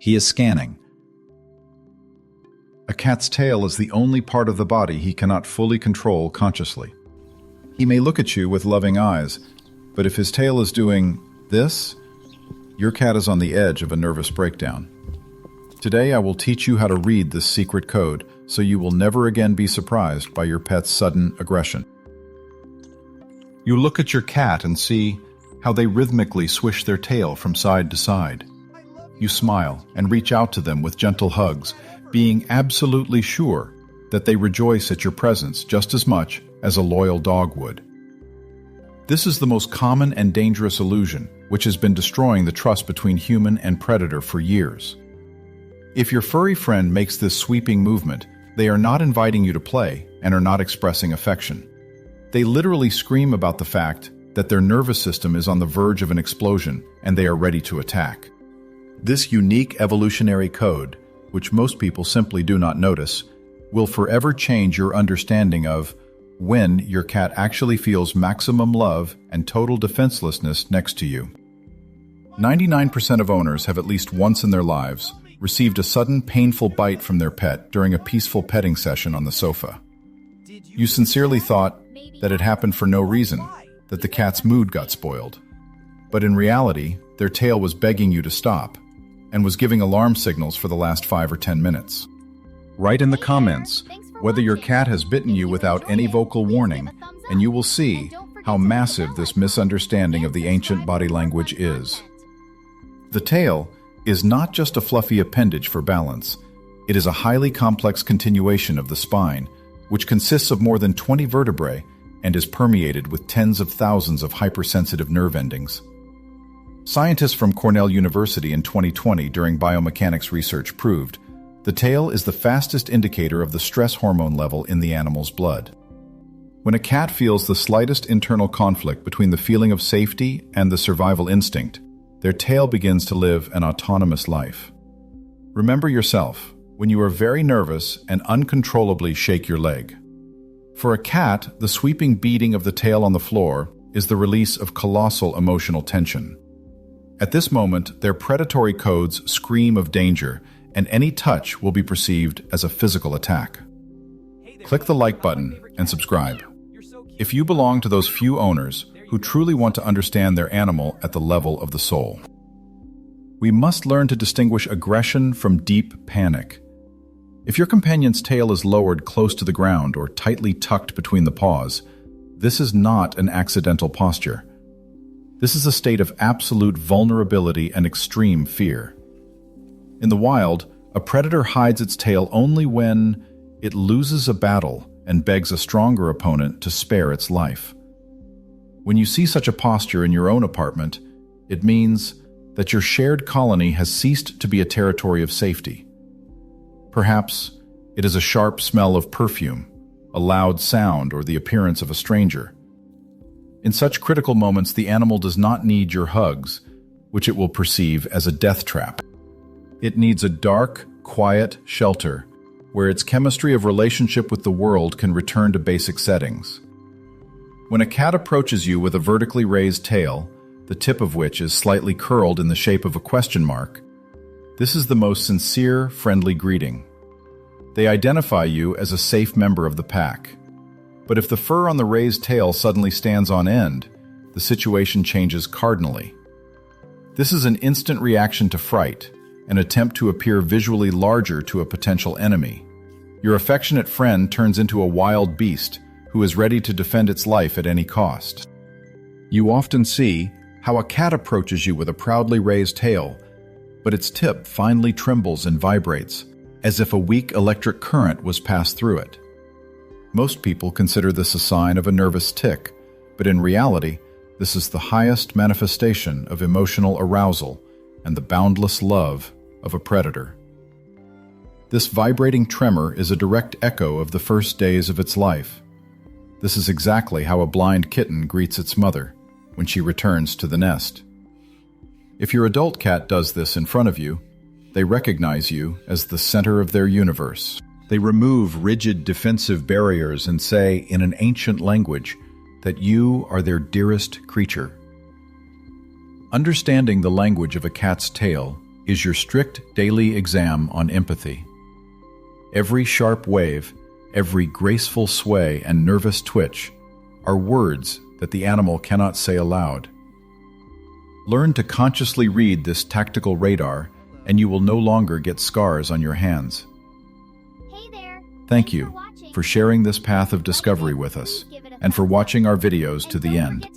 He is scanning. A cat's tail is the only part of the body he cannot fully control consciously. He may look at you with loving eyes, but if his tail is doing this, your cat is on the edge of a nervous breakdown. Today I will teach you how to read this secret code so you will never again be surprised by your pet's sudden aggression. You look at your cat and see how they rhythmically swish their tail from side to side. You smile and reach out to them with gentle hugs, being absolutely sure that they rejoice at your presence just as much as a loyal dog would. This is the most common and dangerous illusion, which has been destroying the trust between human and predator for years. If your furry friend makes this sweeping movement, they are not inviting you to play and are not expressing affection. They literally scream about the fact that their nervous system is on the verge of an explosion and they are ready to attack. This unique evolutionary code, which most people simply do not notice, will forever change your understanding of when your cat actually feels maximum love and total defenselessness next to you. 99% of owners have at least once in their lives received a sudden painful bite from their pet during a peaceful petting session on the sofa. You sincerely thought that it happened for no reason, that the cat's mood got spoiled. But in reality, their tail was begging you to stop and was giving alarm signals for the last 5 or 10 minutes. Write in the comments whether your cat has bitten you without any vocal warning, and you will see how massive this misunderstanding of the ancient body language is. The tail is not just a fluffy appendage for balance. It is a highly complex continuation of the spine, which consists of more than 20 vertebrae and is permeated with tens of thousands of hypersensitive nerve endings. Scientists from Cornell University in 2020 during biomechanics research proved the tail is the fastest indicator of the stress hormone level in the animal's blood. When a cat feels the slightest internal conflict between the feeling of safety and the survival instinct, their tail begins to live an autonomous life. Remember yourself when you are very nervous and uncontrollably shake your leg. For a cat, the sweeping beating of the tail on the floor is the release of colossal emotional tension. At this moment, their predatory codes scream of danger, and any touch will be perceived as a physical attack. Click the like button and subscribe. If you belong to those few owners who truly want to understand their animal at the level of the soul. We must learn to distinguish aggression from deep panic. If your companion's tail is lowered close to the ground or tightly tucked between the paws, this is not an accidental posture. This is a state of absolute vulnerability and extreme fear. In the wild, a predator hides its tail only when it loses a battle and begs a stronger opponent to spare its life. When you see such a posture in your own apartment, it means that your shared colony has ceased to be a territory of safety. Perhaps it is a sharp smell of perfume, a loud sound, or the appearance of a stranger. In such critical moments, the animal does not need your hugs, which it will perceive as a death trap. It needs a dark, quiet shelter where its chemistry of relationship with the world can return to basic settings. When a cat approaches you with a vertically raised tail, the tip of which is slightly curled in the shape of a question mark, this is the most sincere, friendly greeting. They identify you as a safe member of the pack. But if the fur on the raised tail suddenly stands on end, the situation changes cardinally. This is an instant reaction to fright, an attempt to appear visually larger to a potential enemy. Your affectionate friend turns into a wild beast who is ready to defend its life at any cost. You often see how a cat approaches you with a proudly raised tail, but its tip finely trembles and vibrates, as if a weak electric current was passed through it. Most people consider this a sign of a nervous tic, but in reality, this is the highest manifestation of emotional arousal and the boundless love of a predator. This vibrating tremor is a direct echo of the first days of its life. This is exactly how a blind kitten greets its mother when she returns to the nest. If your adult cat does this in front of you, they recognize you as the center of their universe. They remove rigid defensive barriers and say, in an ancient language, that you are their dearest creature. Understanding the language of a cat's tail is your strict daily exam on empathy. Every sharp wave, every graceful sway and nervous twitch are words that the animal cannot say aloud. Learn to consciously read this tactical radar, and you will no longer get scars on your hands. Hey there. Thank you for sharing this path of discovery with us, and for watching our videos to the end.